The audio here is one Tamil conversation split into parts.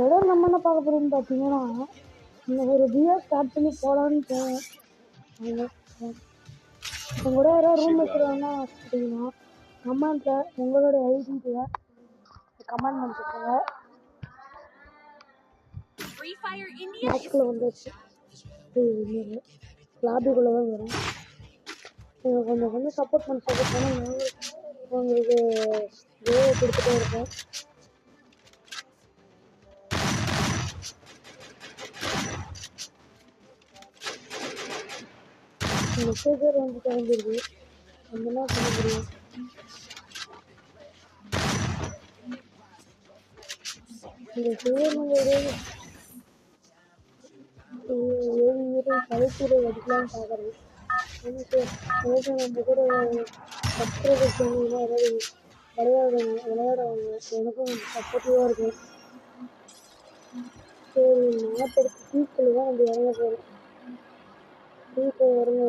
இடம் நம்ம என்ன பார்க்க போறோம்னு பார்த்தீங்கன்னா, இந்த ஒரு பியர் ஸ்டார்ட் பண்ணி போகலான்னு போனோம். உங்களோட யாராவது ரூம் வச்சுருவாங்கன்னா பார்த்தீங்கன்னா, கமெண்ட்டில் உங்களோட ஐடியை கமெண்ட் பண்ணிருக்காங்க. மேட்ச்குள்ளே வந்துச்சு, லாபிக்குள்ளே தான் வரும். நீங்கள் கொஞ்சம் சப்போர்ட் பண்ணால் உங்களுக்கு வேலை கொடுத்துட்டே இருக்கேன். மெசேஜர் வந்து கிளம்பிடுது, நம்ம என்ன பண்ண முடியும்? இந்த சிவனுடைய கலைத்துறை அடிக்கலான்னு பார்க்குறேன். நம்ம கூட சப்ஸ்கிரைபர் சொன்னீங்கன்னா ஏதாவது விளையாடுவாங்க, எனக்கும் சப்போர்ட்டிவாக இருக்கும். சரி, நாற்படுத்து டீச்சர் தான் நம்ம இறங்க போகிறோம். டீச்சர் இறங்க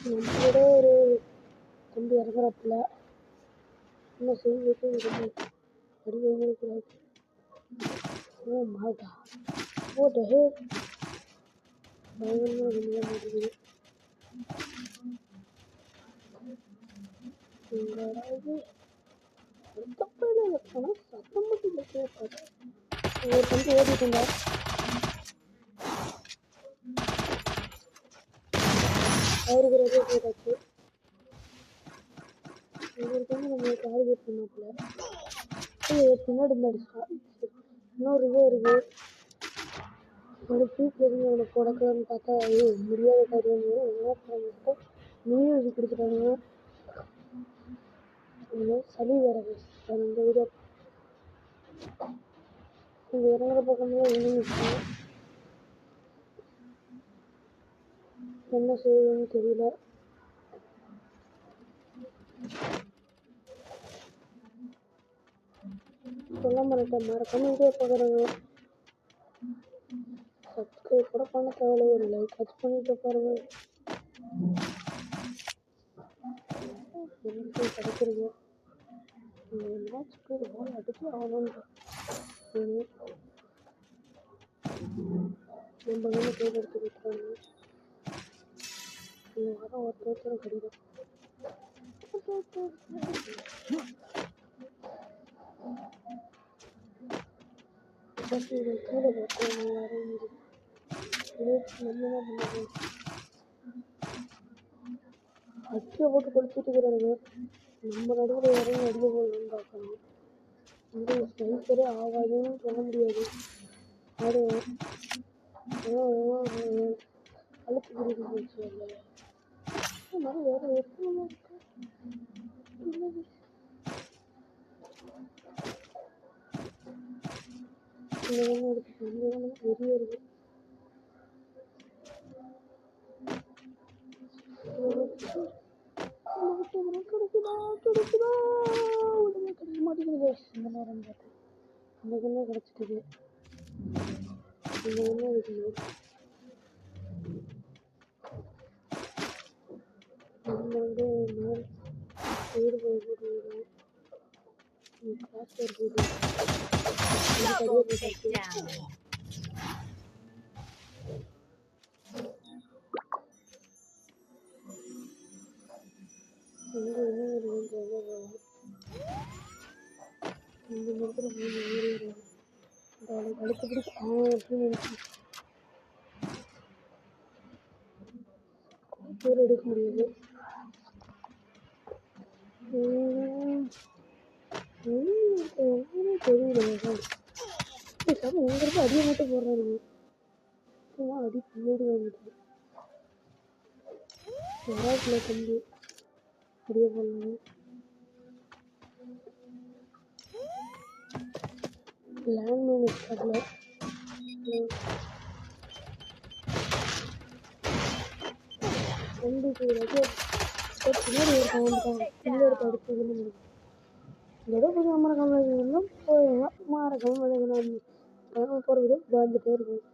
நம்மளோட ஒரு தம்பி இறங்குறப்பில் என்ன செய்வது அடி வாங்கக்கூடாது. ஓ மாட்டா போட்டு பயங்கரமாக வெளியே மாட்டேங்குது. எங்கடாவது அடுத்தப்பையில் போனால் சத்தம் மட்டும் கேட்காது. ஒரு தம்பி ஓடிட்டுண்டா. அவருக்கு ரெடியாக போட்டாச்சு. இவருக்கு வந்து நம்ம டார்கெட் பண்ணாப்புல பின்னாடி இருந்து அடிச்சா. இன்னொரு இதே இருக்கு, ஒரு பீஸ் இருந்து அவனை போடக்கலான்னு பார்த்தா முடியாத காரியம். என்ன பண்ண நீயும் இது கொடுத்துட்டானுங்க. சளி வேற அந்த வீடியோ இங்கே இறங்குற பக்கம்லாம் விழுந்துச்சு. என்ன செய்யுதுன்னு தெரியல. சொல்ல மாட்டேன், மறக்காம வீடியோ பார்க்குறேங்க. சப்ஸ்கிரைப் கூட பண்ண தேவையில்ல, ஒரு லைக் வச்சு பண்ணிட்டு பாருங்க. எனக்கு கிடைக்கிறீங்க மேட்ச்க்கு ஒரு பால் அடிச்சு ஆகணுன்ற நம்ம வந்து பேர் எடுத்து கொடுக்குறாங்க. இந்த வாரம் ஒரு பேர் கிடைக்கும். கீழே பார்த்தோம் வரைஞ்சி நம்ம என்ன பண்ணுவோம், அடியை போட்டு கொளுத்திட்டு இருக்கிறாங்க. நம்ம நடுவில் இறங்கி அடிக்க போடணும்னு பார்க்கணும். இந்த ஸ்னைப்பரே ஆகாதுன்னு சொல்ல முடியாது. ஆடுவேன் அழுத்து பிடிக்க போச்சு. அதனால வேற எத்தனை இருக்கு எடுத்து வெளியே இருக்கு. கிடைக்குதா உடனே கிடைக்க மாட்டேங்குது. இந்த நேரம் பார்த்து அந்த கண்ணே கிடைச்சிட்டுது. இந்த கண்ணே இருக்குது. நம்ம வந்து மேல் வீடு போய் போட்டு விடுவோம். கிளாஸ் போட்டு இங்கே என்ன வருதுன்னு இந்த நேரத்தில் 3 ஏறி வருவாங்க. அடுத்தபடி பேர் எடுக்க முடியாது. தெரியல எங்களுக்கு அடியை மட்டும் போடுறாரு. அடி பின்னாடி வாங்கிட்டு வராதுல தம்பி அடியை போடலாம். லேண்ட்மேன் ஸ்டார்ட்ல கண்டிப்பாக பின்னாடி ஒருத்தன் வந்துட்டான். பின்னாடி அடுத்து இது பண்ணி இந்த தடவை கொஞ்சம் மறக்காம போயிடலாம். மறக்காம போகிற வீடியோ வந்துட்டே இருக்கும்.